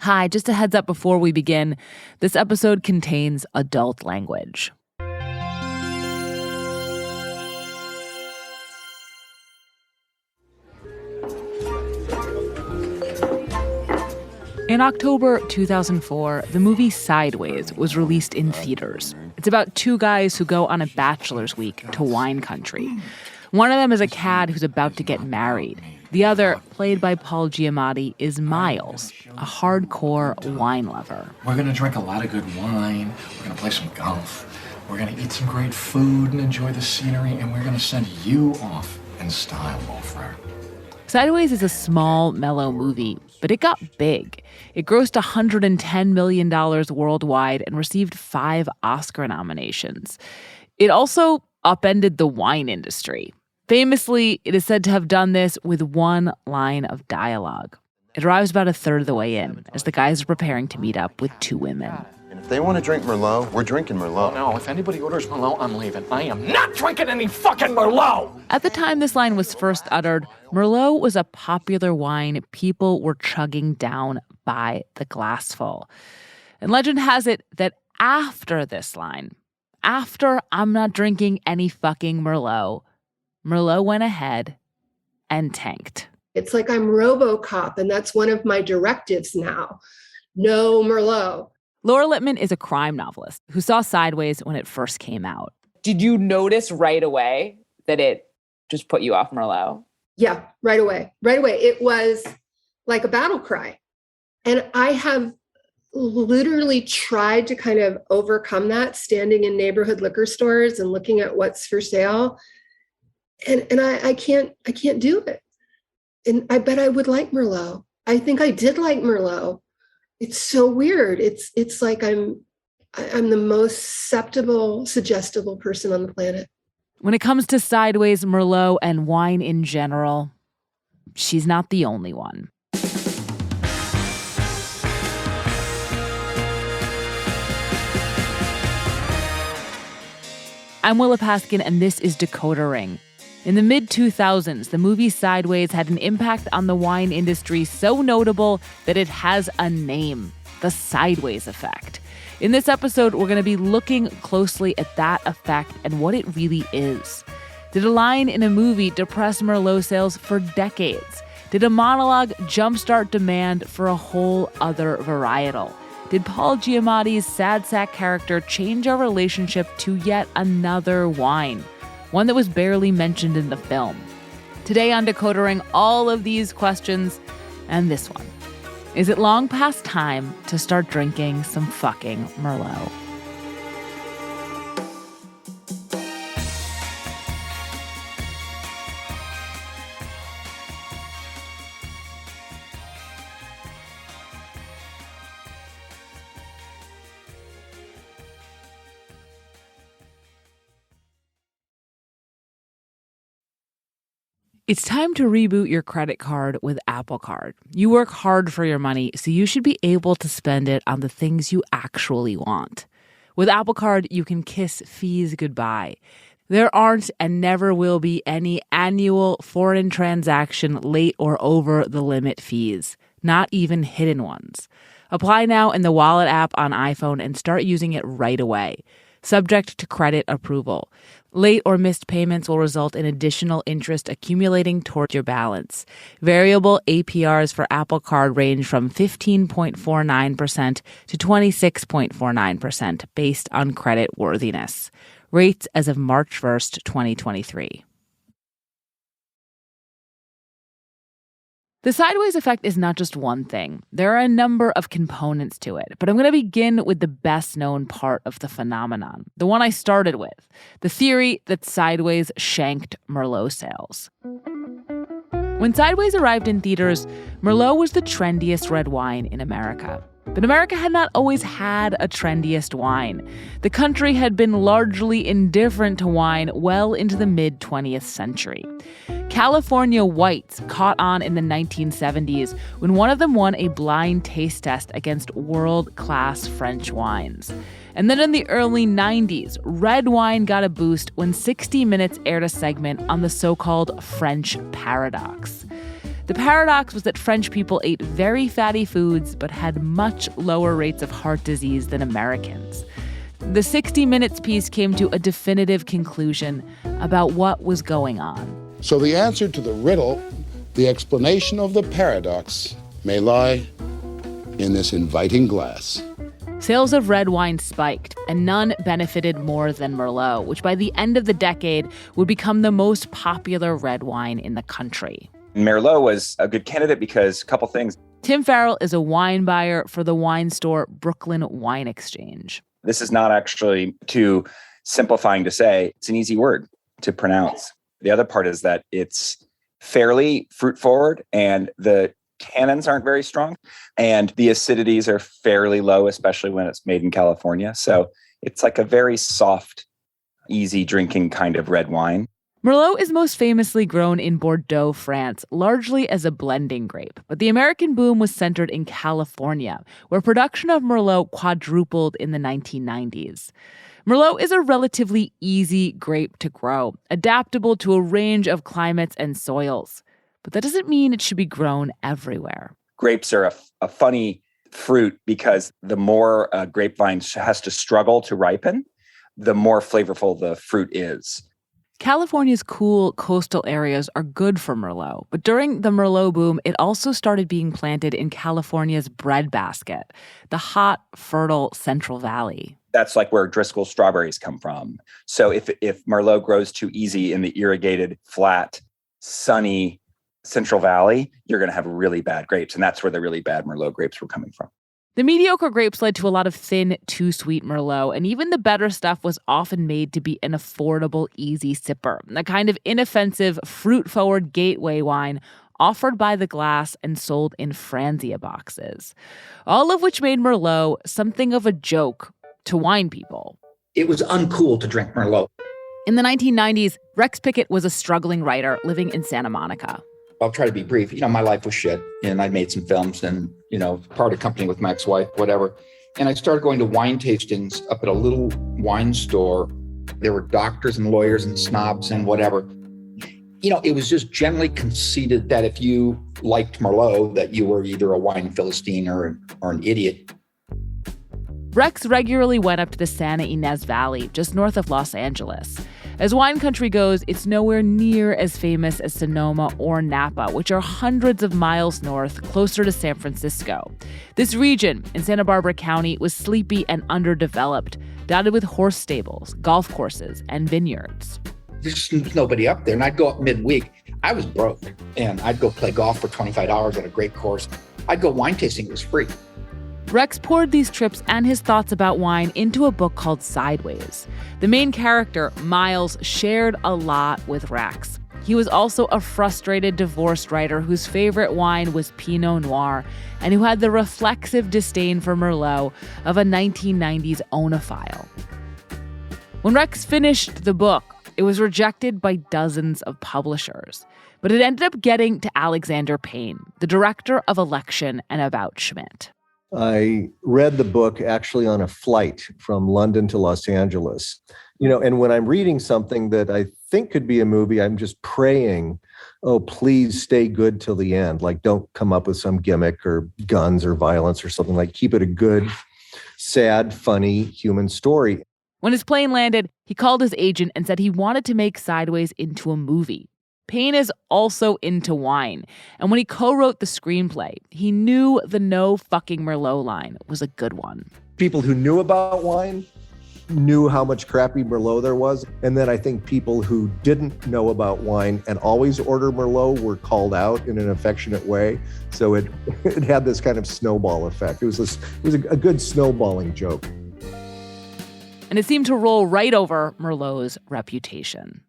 Hi, just a heads up before we begin. This episode contains adult language. In October 2004, the movie Sideways was released in theaters. It's about two guys who go on a bachelor's week to wine country. One of them is a cad who's about to get married. The other, played by Paul Giamatti, is Miles, a hardcore wine lover. We're going to drink a lot of good wine. We're going to play some golf. We're going to eat some great food and enjoy the scenery. And we're going to send you off in style, old friend. Sideways is a small, mellow movie, but it got big. It grossed $110 million worldwide and received 5 Oscar nominations. It also upended the wine industry. Famously, it is said to have done this with one line of dialogue. It arrives about a third of the way in, as the guys are preparing to meet up with 2 women. And if they want to drink Merlot, we're drinking Merlot. Oh, no, if anybody orders Merlot, I'm leaving. I am not drinking any fucking Merlot! At the time this line was first uttered, Merlot was a popular wine people were chugging down by the glassful. And legend has it that after this line, after I'm not drinking any fucking Merlot went ahead and tanked. It's like I'm RoboCop, and that's one of my directives now. No Merlot. Laura Lippmann is a crime novelist who saw Sideways when it first came out. Did you notice right away that it just put you off Merlot? Yeah, right away. Right away. It was like a battle cry. And I have literally tried to kind of overcome that, standing in neighborhood liquor stores and looking at what's for sale. And I can't do it. And I bet I would like Merlot. I think I did like Merlot. It's so weird. It's like I'm the most suggestible person on the planet. When it comes to Sideways, Merlot, and wine in general, she's not the only one. I'm Willa Paskin, and this is Decoder Ring. In the mid-2000s, the movie Sideways had an impact on the wine industry so notable that it has a name, the Sideways effect. In this episode, we're going to be looking closely at that effect and what it really is. Did a line in a movie depress Merlot sales for decades? Did a monologue jumpstart demand for a whole other varietal? Did Paul Giamatti's sad sack character change our relationship to yet another wine? One that was barely mentioned in the film. Today on Decoder Ring, all of these questions and this one. Is it long past time to start drinking some fucking Merlot? It's time to reboot your credit card with Apple Card. You work hard for your money, so you should be able to spend it on the things you actually want. With Apple Card, you can kiss fees goodbye. There aren't and never will be any annual foreign transaction late or over the limit fees, not even hidden ones. Apply now in the Wallet app on iPhone and start using it right away. Subject to credit approval. Late or missed payments will result in additional interest accumulating toward your balance. Variable APRs for Apple Card range from 15.49% to 26.49% based on credit worthiness. Rates as of March 1st, 2023. The Sideways effect is not just one thing. There are a number of components to it, but I'm going to begin with the best known part of the phenomenon, the one I started with, the theory that Sideways shanked Merlot sales. When Sideways arrived in theaters, Merlot was the trendiest red wine in America. But America had not always had a trendiest wine. The country had been largely indifferent to wine well into the mid-20th century. California whites caught on in the 1970s when one of them won a blind taste test against world-class French wines. And then in the early 90s, red wine got a boost when 60 Minutes aired a segment on the so-called French paradox. The paradox was that French people ate very fatty foods but had much lower rates of heart disease than Americans. The 60 Minutes piece came to a definitive conclusion about what was going on. So the answer to the riddle, the explanation of the paradox, may lie in this inviting glass. Sales of red wine spiked, and none benefited more than Merlot, which by the end of the decade would become the most popular red wine in the country. Merlot was a good candidate because a couple things. Tim Farrell is a wine buyer for the wine store Brooklyn Wine Exchange. This is not actually too simplifying to say. It's an easy word to pronounce. The other part is that it's fairly fruit forward and the tannins aren't very strong and the acidities are fairly low, especially when it's made in California. So it's like a very soft, easy drinking kind of red wine. Merlot is most famously grown in Bordeaux, France, largely as a blending grape. But the American boom was centered in California, where production of Merlot quadrupled in the 1990s. Merlot is a relatively easy grape to grow, adaptable to a range of climates and soils. But that doesn't mean it should be grown everywhere. Grapes are a funny fruit because the more a grapevine has to struggle to ripen, the more flavorful the fruit is. California's cool coastal areas are good for Merlot, but during the Merlot boom, it also started being planted in California's breadbasket, the hot, fertile Central Valley. That's like where Driscoll strawberries come from. So if Merlot grows too easy in the irrigated, flat, sunny Central Valley, you're going to have really bad grapes. And that's where the really bad Merlot grapes were coming from. The mediocre grapes led to a lot of thin, too sweet Merlot, and even the better stuff was often made to be an affordable, easy sipper, a kind of inoffensive, fruit-forward gateway wine offered by the glass and sold in Franzia boxes. All of which made Merlot something of a joke to wine people. It was uncool to drink Merlot. In the 1990s, Rex Pickett was a struggling writer living in Santa Monica. I'll try to be brief. My life was shit, and I made some films and, parted company with my ex-wife, whatever. And I started going to wine tastings up at a little wine store. There were doctors and lawyers and snobs and whatever. It was just generally conceded that if you liked Merlot, that you were either a wine Philistine or an idiot. Rex regularly went up to the Santa Ynez Valley, just north of Los Angeles. As wine country goes, it's nowhere near as famous as Sonoma or Napa, which are hundreds of miles north, closer to San Francisco. This region in Santa Barbara County was sleepy and underdeveloped, dotted with horse stables, golf courses, and vineyards. There's nobody up there, and I'd go up midweek. I was broke, and I'd go play golf for $25 at a great course. I'd go wine tasting, it was free. Rex poured these trips and his thoughts about wine into a book called Sideways. The main character, Miles, shared a lot with Rex. He was also a frustrated divorced writer whose favorite wine was Pinot Noir and who had the reflexive disdain for Merlot of a 1990s oenophile. When Rex finished the book, it was rejected by dozens of publishers, but it ended up getting to Alexander Payne, the director of Election and About Schmidt. I read the book actually on a flight from London to Los Angeles. And when I'm reading something that I think could be a movie, I'm just praying, oh, please stay good till the end. Like, don't come up with some gimmick or guns or violence or something. Like, keep it a good, sad, funny human story. When his plane landed, he called his agent and said he wanted to make Sideways into a movie. Payne is also into wine, and when he co-wrote the screenplay, he knew the no fucking Merlot line was a good one. People who knew about wine knew how much crappy Merlot there was, and then I think people who didn't know about wine and always order Merlot were called out in an affectionate way. So it had this kind of snowball effect. It was a good snowballing joke. And it seemed to roll right over Merlot's reputation.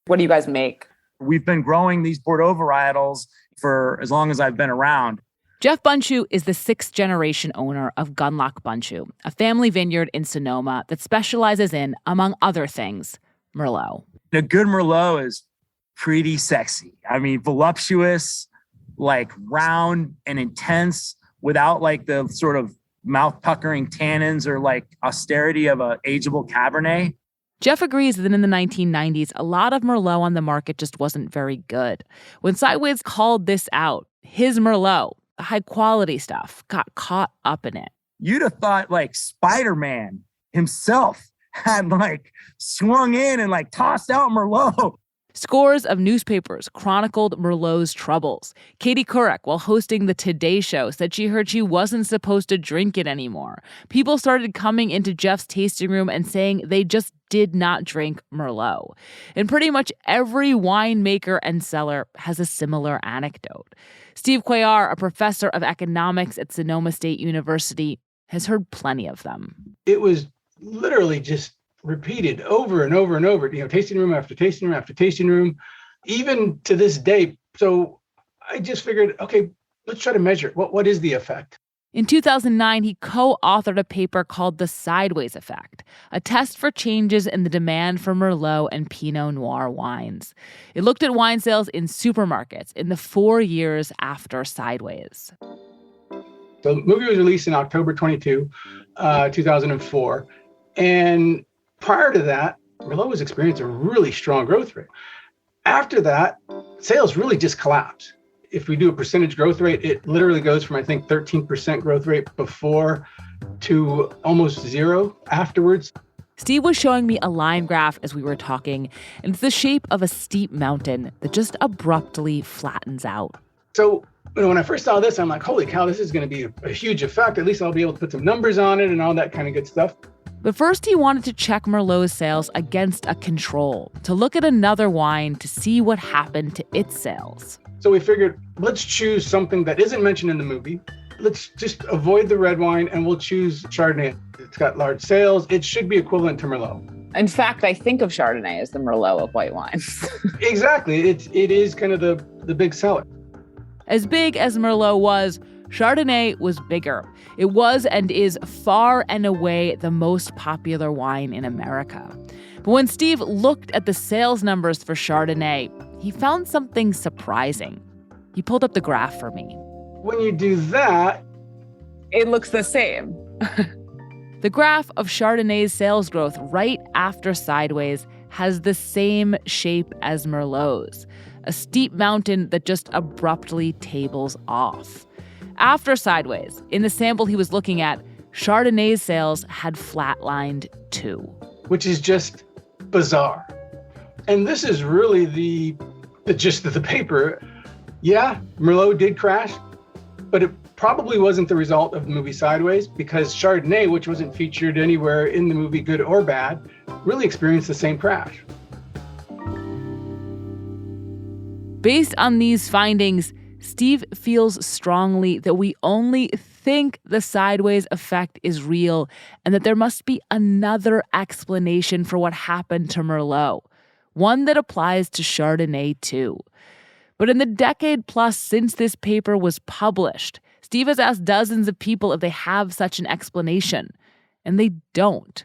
What do you guys make? We've been growing these Bordeaux varietals for as long as I've been around. Jeff Bundschu is the sixth-generation owner of Gundlach Bundschu, a family vineyard in Sonoma that specializes in, among other things, Merlot. A good Merlot is pretty sexy. I mean, voluptuous, like round and intense, without like the sort of mouth-puckering tannins or like austerity of an ageable Cabernet. Jeff agrees that in the 1990s, a lot of Merlot on the market just wasn't very good. When Sideways called this out, his Merlot, the high-quality stuff, got caught up in it. You'd have thought like Spider-Man himself had like swung in and like tossed out Merlot. Scores of newspapers chronicled Merlot's troubles. Katie Couric, while hosting the Today Show, said she heard she wasn't supposed to drink it anymore. People started coming into Jeff's tasting room and saying they just did not drink Merlot. And pretty much every winemaker and cellar has a similar anecdote. Steve Cuellar, a professor of economics at Sonoma State University, has heard plenty of them. It was literally just repeated over and over and over, tasting room after tasting room after tasting room, even to this day. So I just figured, okay, let's try to measure it. What is the effect? In 2009, he co-authored a paper called The Sideways Effect, a test for changes in the demand for Merlot and Pinot Noir wines. It looked at wine sales in supermarkets in the 4 years after Sideways. So the movie was released in October 22, 2004. And prior to that, Merlot was experiencing a really strong growth rate. After that, sales really just collapsed. If we do a percentage growth rate, it literally goes from, I think, 13% growth rate before to almost zero afterwards. Steve was showing me a line graph as we were talking, and it's the shape of a steep mountain that just abruptly flattens out. So when I first saw this, I'm like, holy cow, this is going to be a huge effect. At least I'll be able to put some numbers on it and all that kind of good stuff. But first, he wanted to check Merlot's sales against a control, to look at another wine to see what happened to its sales. So we figured, let's choose something that isn't mentioned in the movie. Let's just avoid the red wine and we'll choose Chardonnay. It's got large sales. It should be equivalent to Merlot. In fact, I think of Chardonnay as the Merlot of white wines. Exactly. It is kind of the big seller. As big as Merlot was, Chardonnay was bigger. It was and is far and away the most popular wine in America. But when Steve looked at the sales numbers for Chardonnay, he found something surprising. He pulled up the graph for me. When you do that, it looks the same. The graph of Chardonnay's sales growth right after Sideways has the same shape as Merlot's, a steep mountain that just abruptly tables off. After Sideways, in the sample he was looking at, Chardonnay's sales had flatlined too. Which is just bizarre. And this is really the gist of the paper. Yeah, Merlot did crash, but it probably wasn't the result of the movie Sideways, because Chardonnay, which wasn't featured anywhere in the movie, good or bad, really experienced the same crash. Based on these findings, Steve feels strongly that we only think the Sideways effect is real and that there must be another explanation for what happened to Merlot, one that applies to Chardonnay too. But in the decade plus since this paper was published, Steve has asked dozens of people if they have such an explanation, and they don't.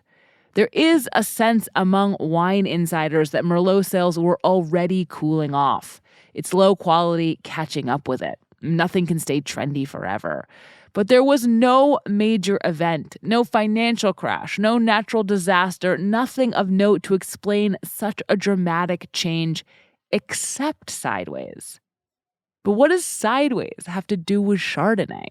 There is a sense among wine insiders that Merlot sales were already cooling off. It's low quality catching up with it. Nothing can stay trendy forever. But there was no major event, no financial crash, no natural disaster, nothing of note to explain such a dramatic change except Sideways. But what does Sideways have to do with Chardonnay?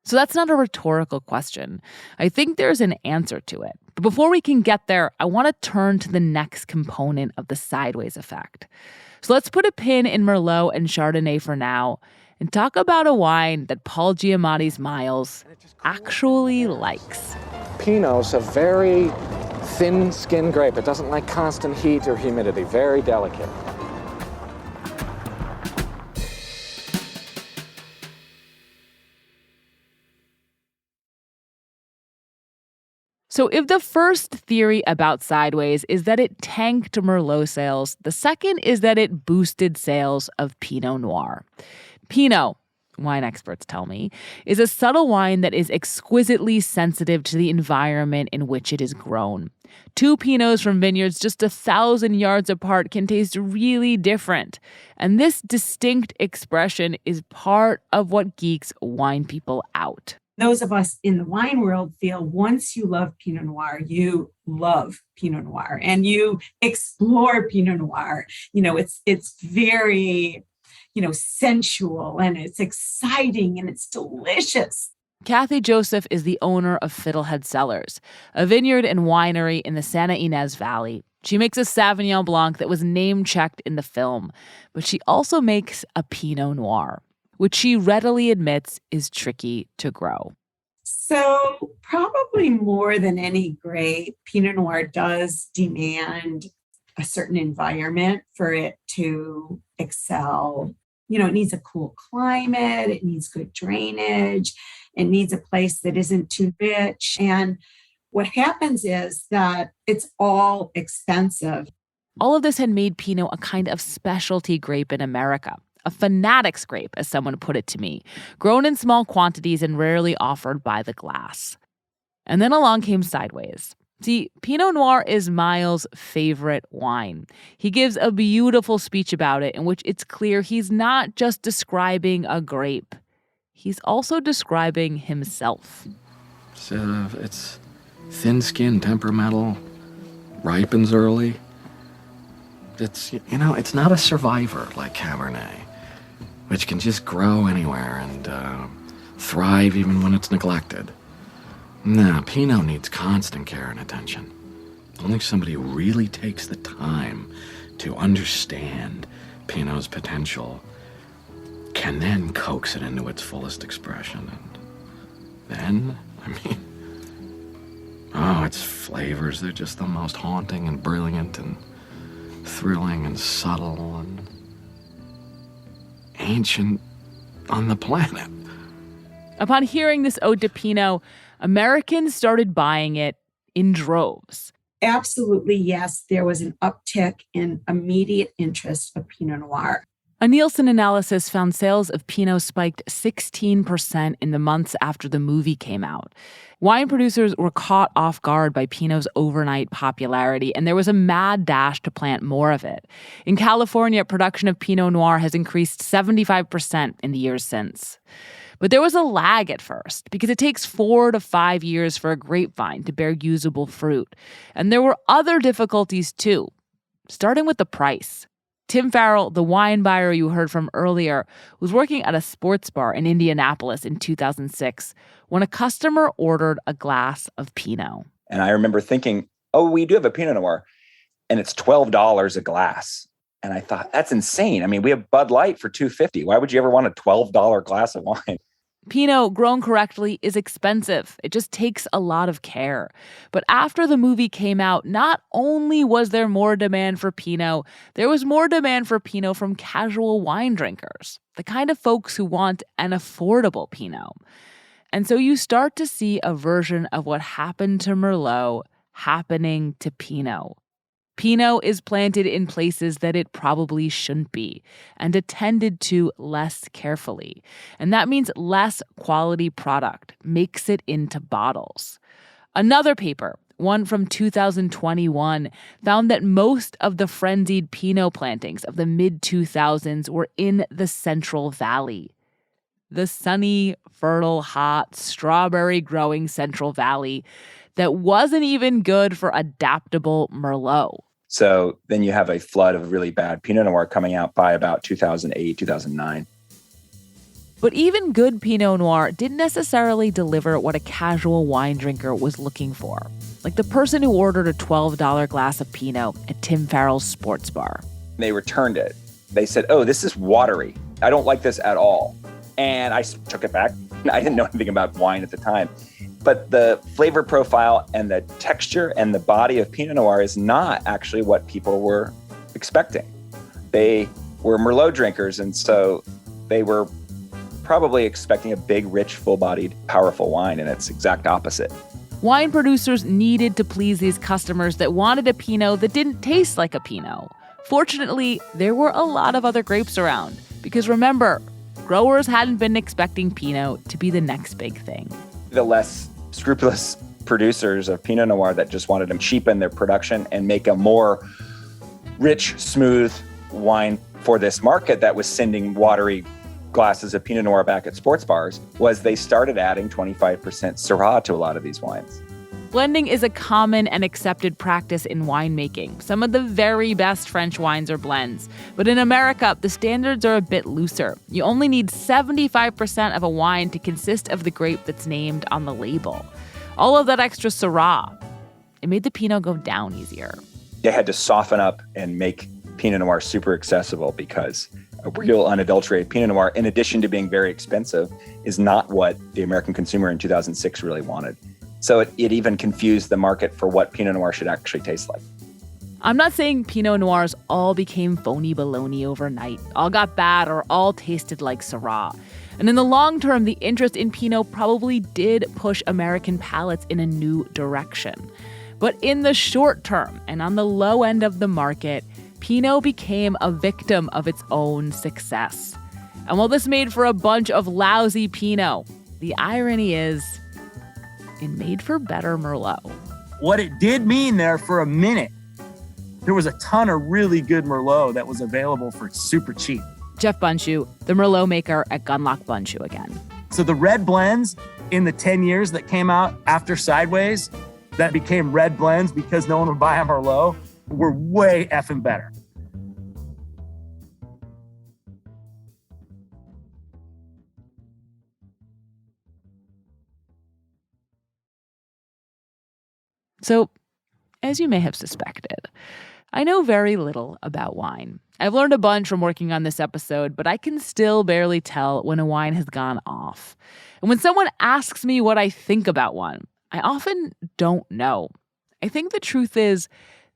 So that's not a rhetorical question. I think there's an answer to it. But before we can get there, I want to turn to the next component of the Sideways effect. So let's put a pin in Merlot and Chardonnay for now and talk about a wine that Paul Giamatti's Miles actually likes. Pinot's a very thin-skinned grape. It doesn't like constant heat or humidity. Very delicate. So if the first theory about Sideways is that it tanked Merlot sales, the second is that it boosted sales of Pinot Noir. Pinot, wine experts tell me, is a subtle wine that is exquisitely sensitive to the environment in which it is grown. Two Pinots from vineyards just 1,000 yards apart can taste really different. And this distinct expression is part of what geeks wine people out. those of us in the wine world feel once you love Pinot Noir, you love Pinot Noir and you explore Pinot Noir. It's very, sensual and it's exciting and it's delicious. Kathy Joseph is the owner of Fiddlehead Cellars, a vineyard and winery in the Santa Ynez Valley. She makes a Sauvignon Blanc that was name-checked in the film, but she also makes a Pinot Noir, which she readily admits is tricky to grow. So probably more than any grape, Pinot Noir does demand a certain environment for it to excel. It needs a cool climate, it needs good drainage, it needs a place that isn't too rich. And what happens is that it's all expensive. All of this had made Pinot a kind of specialty grape in America, a fanatic's grape, as someone put it to me, grown in small quantities and rarely offered by the glass. And then along came Sideways. See, Pinot Noir is Miles' favorite wine. He gives a beautiful speech about it in which it's clear he's not just describing a grape. He's also describing himself. It's thin-skinned, temperamental, ripens early. It's not a survivor like Cabernet, which can just grow anywhere and thrive even when it's neglected. Nah, Pinot needs constant care and attention. Only somebody who really takes the time to understand Pinot's potential can then coax it into its fullest expression. And then, its flavors, they're just the most haunting and brilliant and thrilling and subtle and ancient on the planet. Upon hearing this ode to Pinot, Americans started buying it in droves. Absolutely, yes. There was an uptick in immediate interest of Pinot Noir. A Nielsen analysis found sales of Pinot spiked 16% in the months after the movie came out. Wine producers were caught off guard by Pinot's overnight popularity, and there was a mad dash to plant more of it. In California, production of Pinot Noir has increased 75% in the years since. But there was a lag at first, because it takes 4 to 5 years for a grapevine to bear usable fruit. And there were other difficulties too, starting with the price. Tim Farrell, the wine buyer you heard from earlier, was working at a sports bar in Indianapolis in 2006 when a customer ordered a glass of Pinot. And I remember thinking, we do have a Pinot Noir, and it's $12 a glass. And I thought, that's insane. We have Bud Light for $2.50. Why would you ever want a $12 glass of wine? Pinot, grown correctly, is expensive. It just takes a lot of care. But after the movie came out, not only was there more demand for Pinot, there was more demand for Pinot from casual wine drinkers, the kind of folks who want an affordable Pinot. And so you start to see a version of what happened to Merlot happening to Pinot. Pinot is planted in places that it probably shouldn't be and attended to less carefully. And that means less quality product makes it into bottles. Another paper, one from 2021, found that most of the frenzied Pinot plantings of the mid-2000s were in the Central Valley. The sunny, fertile, hot, strawberry-growing Central Valley that wasn't even good for adaptable Merlot. So then you have a flood of really bad Pinot Noir coming out by about 2008, 2009. But even good Pinot Noir didn't necessarily deliver what a casual wine drinker was looking for. Like the person who ordered a $12 glass of Pinot at Tim Farrell's sports bar. They returned it. They said, this is watery. I don't like this at all. And I took it back. I didn't know anything about wine at the time. But the flavor profile and the texture and the body of Pinot Noir is not actually what people were expecting. They were Merlot drinkers, and so they were probably expecting a big, rich, full-bodied, powerful wine, and it's exact opposite. Wine producers needed to please these customers that wanted a Pinot that didn't taste like a Pinot. Fortunately, there were a lot of other grapes around, because remember, growers hadn't been expecting Pinot to be the next big thing. The less scrupulous producers of Pinot Noir that just wanted to cheapen their production and make a more rich, smooth wine for this market that was sending watery glasses of Pinot Noir back at sports bars was they started adding 25% Syrah to a lot of these wines. Blending is a common and accepted practice in winemaking. Some of the very best French wines are blends. But in America, the standards are a bit looser. You only need 75% of a wine to consist of the grape that's named on the label. All of that extra Syrah, it made the Pinot go down easier. They had to soften up and make Pinot Noir super accessible because a real unadulterated Pinot Noir, in addition to being very expensive, is not what the American consumer in 2006 really wanted. So it even confused the market for what Pinot Noir should actually taste like. I'm not saying Pinot Noirs all became phony baloney overnight, all got bad or all tasted like Syrah. And in the long term, the interest in Pinot probably did push American palates in a new direction. But in the short term and on the low end of the market, Pinot became a victim of its own success. And while this made for a bunch of lousy Pinot, the irony is it made for better Merlot. What it did mean there for a minute, there was a ton of really good Merlot that was available for super cheap. Jeff Bundschu, the Merlot maker at Gundlach Bundschu again. So the red blends in the 10 years that came out after Sideways, that became red blends because no one would buy a Merlot, were way effing better. So, as you may have suspected, I know very little about wine. I've learned a bunch from working on this episode, but I can still barely tell when a wine has gone off. And when someone asks me what I think about one, I often don't know. I think the truth is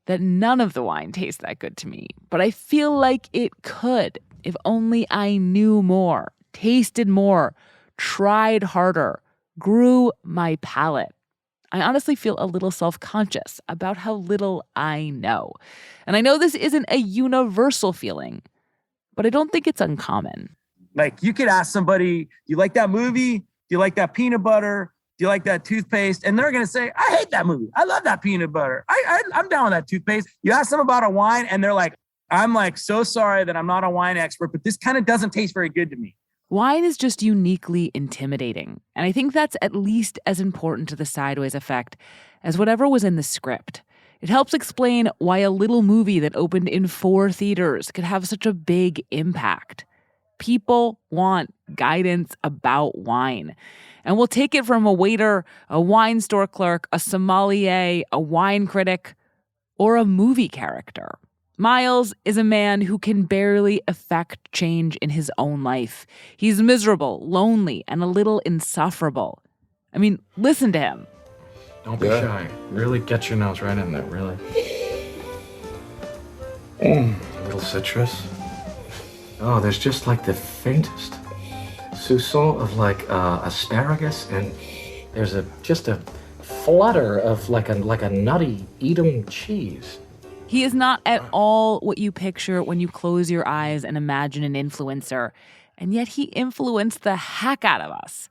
that none of the wine tastes that good to me, but I feel like it could if only I knew more, tasted more, tried harder, grew my palate. I honestly feel a little self-conscious about how little I know. And I know this isn't a universal feeling, but I don't think it's uncommon. Like, you could ask somebody, do you like that movie? Do you like that peanut butter? Do you like that toothpaste? And they're going to say, I hate that movie. I love that peanut butter. I'm down with that toothpaste. You ask them about a wine and they're like, I'm like, so sorry that I'm not a wine expert, but this kind of doesn't taste very good to me. Wine is just uniquely intimidating, and I think that's at least as important to the Sideways effect as whatever was in the script. It helps explain why a little movie that opened in 4 theaters could have such a big impact. People want guidance about wine, and we'll take it from a waiter, a wine store clerk, a sommelier, a wine critic, or a movie character. Miles is a man who can barely affect change in his own life. He's miserable, lonely, and a little insufferable. I mean, listen to him. Don't be shy. Really get your nose right in there, really. A little citrus. Oh, there's just like the faintest soupçon of like asparagus, and there's just a flutter of like a nutty Edam cheese. He is not at all what you picture when you close your eyes and imagine an influencer, and yet he influenced the heck out of us,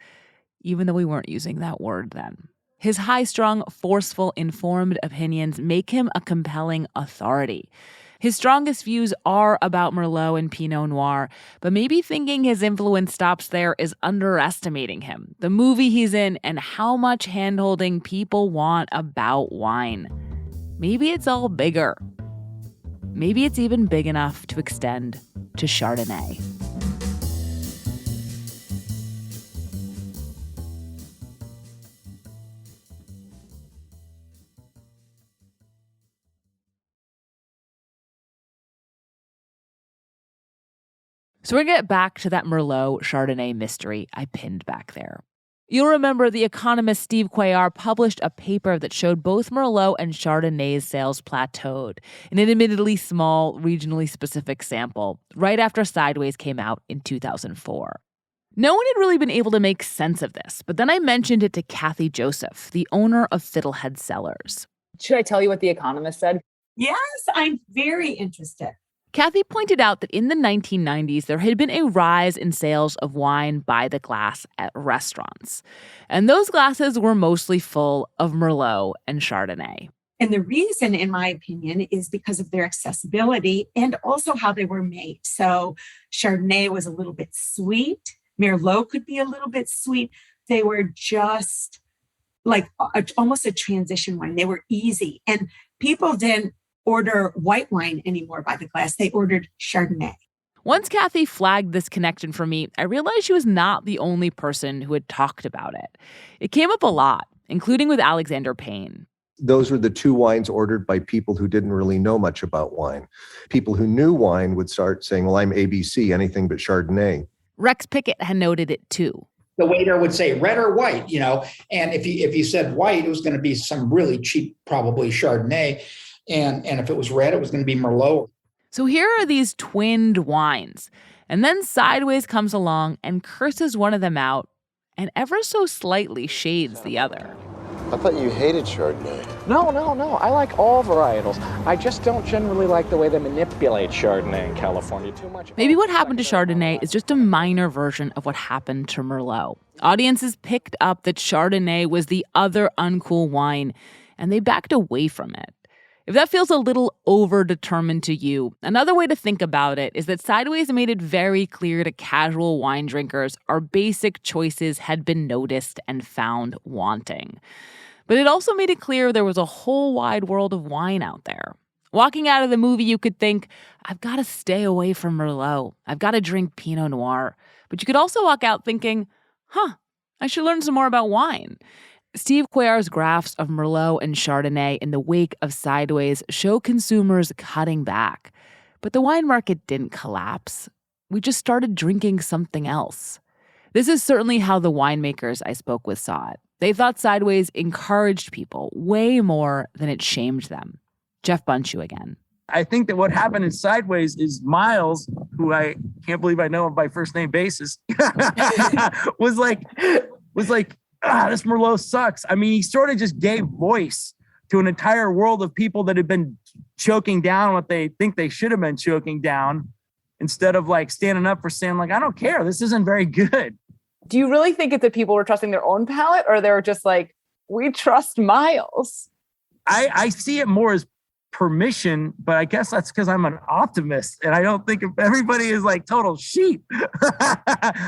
even though we weren't using that word then. His high-strung, forceful, informed opinions make him a compelling authority. His strongest views are about Merlot and Pinot Noir, but maybe thinking his influence stops there is underestimating him, the movie he's in, and how much hand-holding people want about wine. Maybe it's all bigger. Maybe it's even big enough to extend to Chardonnay. So we're going to get back to that Merlot Chardonnay mystery I pinned back there. You'll remember the economist Steve Cuellar published a paper that showed both Merlot and Chardonnay's sales plateaued in an admittedly small, regionally specific sample right after Sideways came out in 2004. No one had really been able to make sense of this, but then I mentioned it to Kathy Joseph, the owner of Fiddlehead Cellars. Should I tell you what The Economist said? Yes, I'm very interested. Kathy pointed out that in the 1990s, there had been a rise in sales of wine by the glass at restaurants. And those glasses were mostly full of Merlot and Chardonnay. And the reason, in my opinion, is because of their accessibility and also how they were made. So Chardonnay was a little bit sweet. Merlot could be a little bit sweet. They were just like almost a transition wine. They were easy. And people didn't order white wine anymore by the glass. They ordered Chardonnay. Once Kathy flagged this connection for me, I realized she was not the only person who had talked about it. It came up a lot, including with Alexander Payne. Those were the two wines ordered by people who didn't really know much about wine. People who knew wine would start saying, well, I'm ABC, anything but Chardonnay. Rex Pickett had noted it too. The waiter would say red or white, and if you said white, it was going to be some really cheap, probably Chardonnay. And if it was red, it was going to be Merlot. So here are these twinned wines. And then Sideways comes along and curses one of them out and ever so slightly shades the other. I thought you hated Chardonnay. No. I like all varietals. I just don't generally like the way they manipulate Chardonnay in California too much. Maybe what happened to Chardonnay is just a minor version of what happened to Merlot. Audiences picked up that Chardonnay was the other uncool wine, and they backed away from it. If that feels a little over-determined to you, another way to think about it is that Sideways made it very clear to casual wine drinkers our basic choices had been noticed and found wanting. But it also made it clear there was a whole wide world of wine out there. Walking out of the movie, you could think, I've got to stay away from Merlot. I've got to drink Pinot Noir. But you could also walk out thinking, I should learn some more about wine. Steve Cuellar's graphs of Merlot and Chardonnay in the wake of Sideways show consumers cutting back. But the wine market didn't collapse. We just started drinking something else. This is certainly how the winemakers I spoke with saw it. They thought Sideways encouraged people way more than it shamed them. Jeff Bundschu again. I think that what happened in Sideways is Miles, who I can't believe I know him by first name basis, was like, this Merlot sucks. I mean, he sort of just gave voice to an entire world of people that had been choking down what they think they should have been choking down, instead of like standing up for saying like, I don't care. This isn't very good. Do you really think it's that people were trusting their own palate, or they were just like, we trust Miles? I see it more as permission, but I guess that's because I'm an optimist and I don't think if everybody is like total sheep.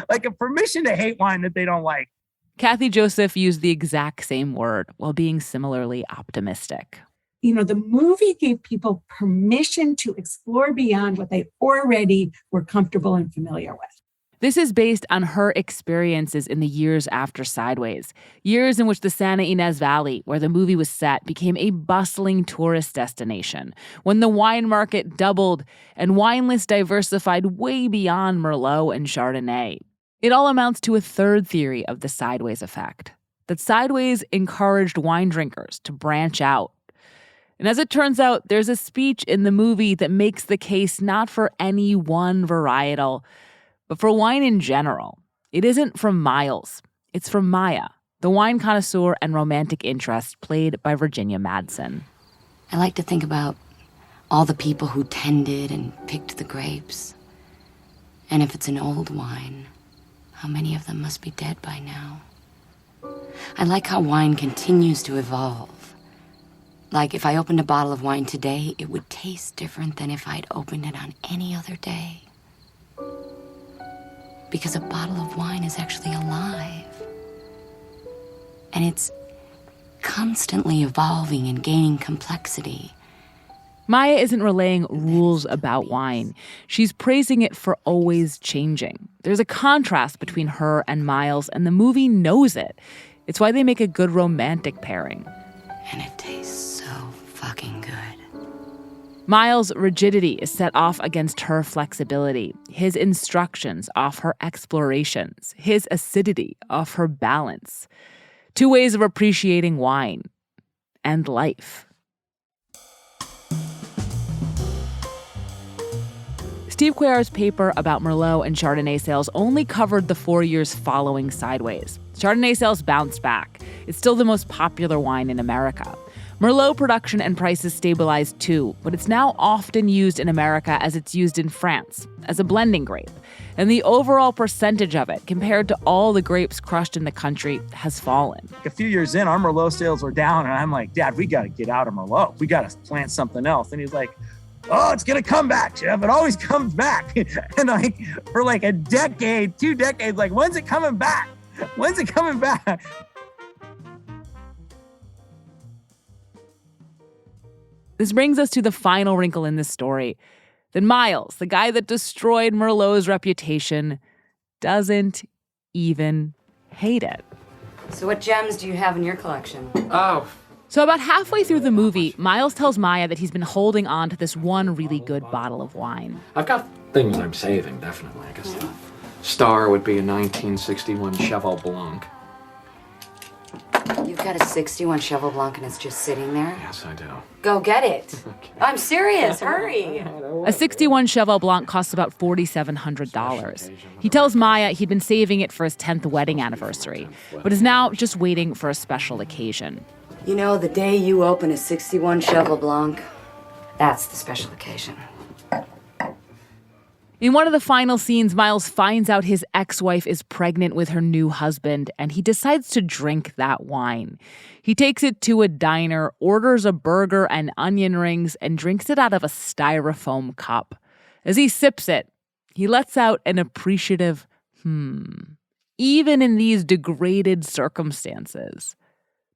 Like a permission to hate wine that they don't like. Kathy Joseph used the exact same word while being similarly optimistic. The movie gave people permission to explore beyond what they already were comfortable and familiar with. This is based on her experiences in the years after Sideways, years in which the Santa Ynez Valley, where the movie was set, became a bustling tourist destination, when the wine market doubled and wine lists diversified way beyond Merlot and Chardonnay. It all amounts to a third theory of the Sideways effect, that Sideways encouraged wine drinkers to branch out. And as it turns out, there's a speech in the movie that makes the case not for any one varietal, but for wine in general. It isn't from Miles. It's from Maya, the wine connoisseur and romantic interest played by Virginia Madsen. I like to think about all the people who tended and picked the grapes. And if it's an old wine, how many of them must be dead by now? I like how wine continues to evolve. Like if I opened a bottle of wine today, it would taste different than if I'd opened it on any other day. Because a bottle of wine is actually alive. And it's constantly evolving and gaining complexity. Maya isn't relaying rules about wine. She's praising it for always changing. There's a contrast between her and Miles, and the movie knows it. It's why they make a good romantic pairing. And it tastes so fucking good. Miles' rigidity is set off against her flexibility, his instructions off her explorations, his acidity off her balance. Two ways of appreciating wine and life. Steve Cuellar's paper about Merlot and Chardonnay sales only covered the 4 years following Sideways. Chardonnay sales bounced back. It's still the most popular wine in America. Merlot production and prices stabilized too, but it's now often used in America as it's used in France, as a blending grape. And the overall percentage of it, compared to all the grapes crushed in the country, has fallen. A few years in, our Merlot sales were down, and I'm like, Dad, we got to get out of Merlot. We got to plant something else. And he's like, oh, it's going to come back, Jeff. It always comes back. And like, for like a decade, 2 decades, like, when's it coming back? When's it coming back? This brings us to the final wrinkle in this story. That Miles, the guy that destroyed Merlot's reputation, doesn't even hate it. So what gems do you have in your collection? Oh. So about halfway through the movie, Miles tells Maya that he's been holding on to this one really good bottle of wine. I've got things I'm saving, definitely. I guess the star would be a 1961 Cheval Blanc. You've got a 61 Cheval Blanc and it's just sitting there? Yes, I do. Go get it. Okay. I'm serious. Hurry. A 61 Cheval Blanc costs about $4,700. He tells Maya he'd been saving it for his 10th wedding anniversary, but is now just waiting for a special occasion. You know, the day you open a 61 Cheval Blanc, that's the special occasion. In one of the final scenes, Miles finds out his ex-wife is pregnant with her new husband, and he decides to drink that wine. He takes it to a diner, orders a burger and onion rings, and drinks it out of a styrofoam cup. As he sips it, he lets out an appreciative, even in these degraded circumstances.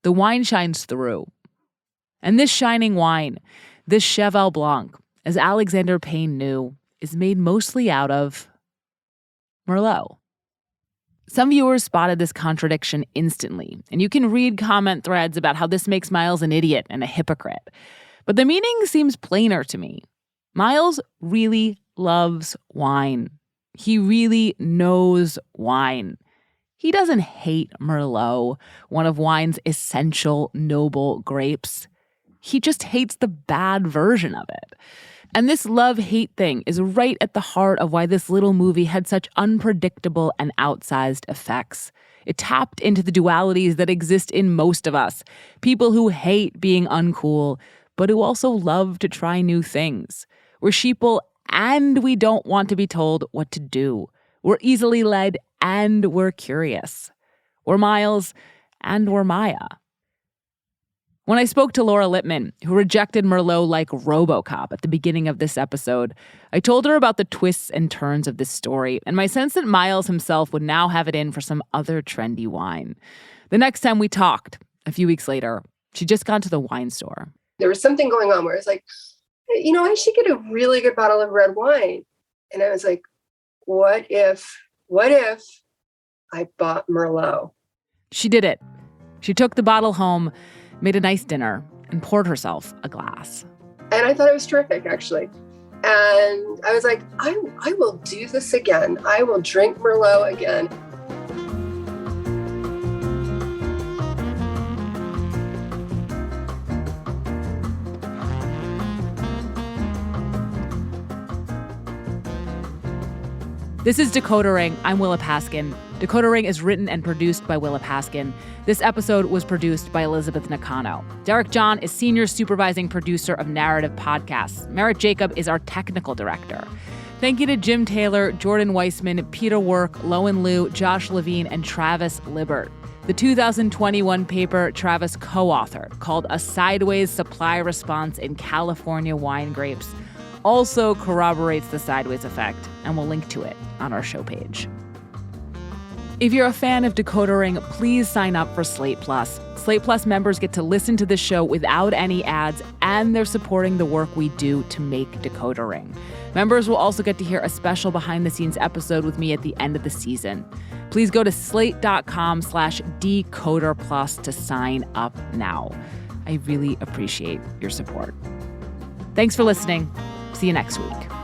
The wine shines through. And this shining wine, this Cheval Blanc, as Alexander Payne knew, is made mostly out of Merlot. Some viewers spotted this contradiction instantly, and you can read comment threads about how this makes Miles an idiot and a hypocrite. But the meaning seems plainer to me. Miles really loves wine. He really knows wine. He doesn't hate Merlot, one of wine's essential noble grapes. He just hates the bad version of it. And this love-hate thing is right at the heart of why this little movie had such unpredictable and outsized effects. It tapped into the dualities that exist in most of us. People who hate being uncool, but who also love to try new things. We're sheeple and we don't want to be told what to do. We're easily led and we're curious. We're Miles and we're Maya. When I spoke to Laura Lippmann, who rejected Merlot like RoboCop at the beginning of this episode, I told her about the twists and turns of this story and my sense that Miles himself would now have it in for some other trendy wine. The next time we talked, a few weeks later, she'd just gone to the wine store. There was something going on where it's like, you know, I should get a really good bottle of red wine. And I was like, what if I bought Merlot? She did it. She took the bottle home, made a nice dinner, and poured herself a glass. And I thought it was terrific, actually. And I was like, I will do this again. I will drink Merlot again. This is Decoder Ring. I'm Willa Paskin. Decoder Ring is written and produced by Willa Paskin. This episode was produced by Elizabeth Nakano. Derek John is senior supervising producer of narrative podcasts. Merritt Jacob is our technical director. Thank you to Jim Taylor, Jordan Weissman, Peter Work, Lowen Liu, Josh Levine, and Travis Lybbert. The 2021 paper Travis co-authored, called A Sideways Supply Response in California Wine Grapes, also corroborates the Sideways effect, and we'll link to it on our show page. If you're a fan of Decoder Ring, please sign up for Slate Plus. Slate Plus members get to listen to the show without any ads, and they're supporting the work we do to make Decoder Ring. Members will also get to hear a special behind-the-scenes episode with me at the end of the season. Please go to slate.com/decoderplus to sign up now. I really appreciate your support. Thanks for listening. See you next week.